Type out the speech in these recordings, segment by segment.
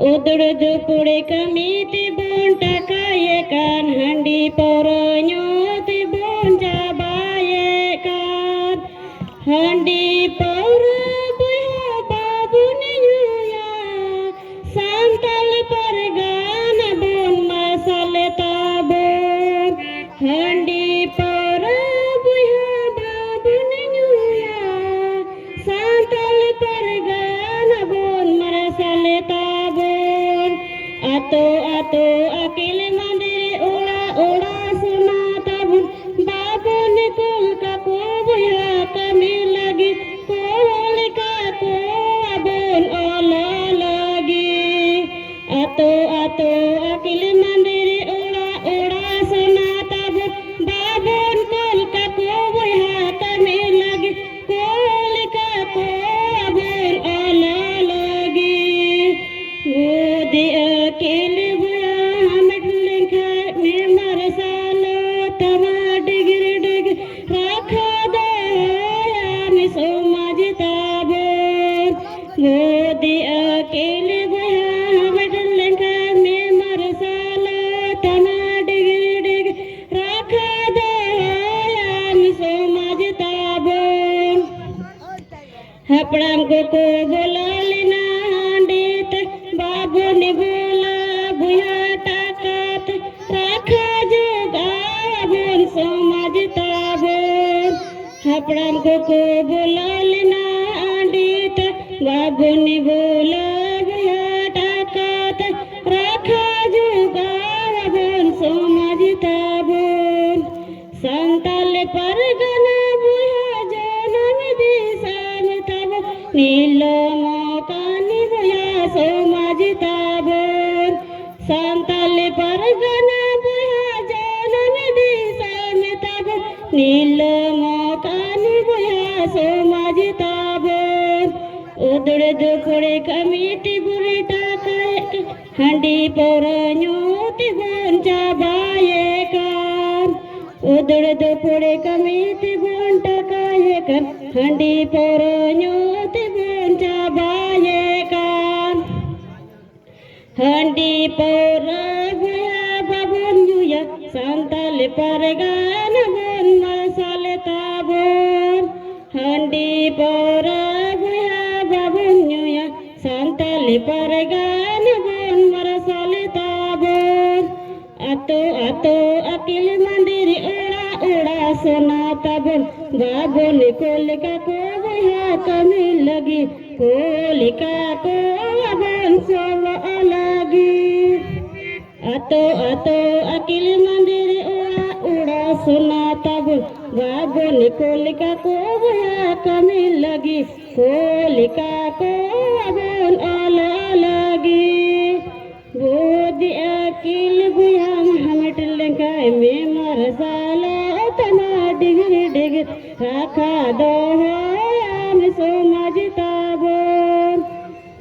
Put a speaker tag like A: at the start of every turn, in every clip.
A: Udur dupure kami tibun takaye kan handi poronyo tibun jabaye kan handi poro buya babuni yuya santal pargana bon masale tabun handi poro buya babuni yuya santal pargana bon masale tabun ato ato akil mandiri ula ula suna tabun babun kul kaku buya kami lagi kul kaku abun ola lagi ato ato akil mandiri ula ula suna tabun babun kul kaku buya kami lagi kul kaku abun ola lagi Gudi akil buya hamet lengka memar salo tama digir digir rakha daya miso majtabur Gudi akil buya hamet lengka memar salo tama digir digir rakha daya miso majtabur Hapram ko bola lina handit babu ni bola buya takat rakha juga bun samaj tabur Hapram ko bola lina handit babu ni bola buya takat rakha juga bun samaj tabur santal pargana buya janam disan tabur nilo mokani buya samaj tabur santal pargana buya janam disan tabur nilo mokani buya samaj tabur udur dupure kamiti buri takai handi poronyo tibun jabaye kan udur dupure kamiti bun takai kan handi poronyo tibun jabaye kan handi pora buya babun yuya santal pargana bun masale tabur handi pora buya babun yuya santal pargana bun masale tabur ato ato akil mandiri ura ura sona tabun babun kolika ko buya kami lagi kolika ko abun solo lagi ato ato akil mandiri ura ura sona tabun babun kolika ko buya kami lagi kolika ko abun lagi Gudi akil buya hamet lengka memar salo tama digir digir rakha doya miso majtabur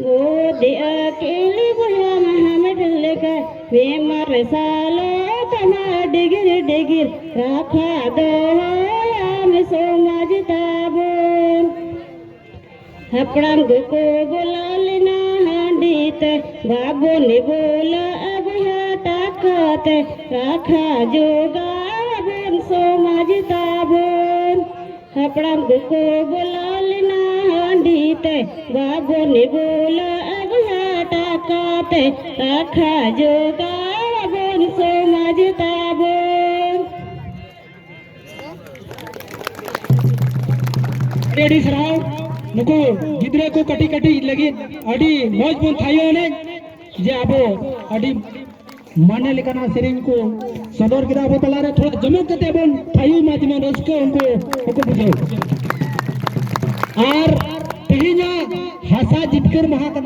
A: Gudi akil buya hamet lengka memar salo tama digir digir rakha doya miso majtabur Hapram ko bola lina handit babu ni bola buya takat rakha juga bun samaj tabur Hapram ko bola lina handit babu ni bola buya takat rakha juga bun samaj tabur
B: Ready saraw नुको गिद्रे को कटी कटी लगी अड़ी मौज बन थायो ने जे आबो अड़ी माने लेकाना सेरिंग को सदर गिरा बो तलारे थोड़ा जमक कते बन थायो माध्यम रसको उनको बुझो और तेहिना हासा जितकर महा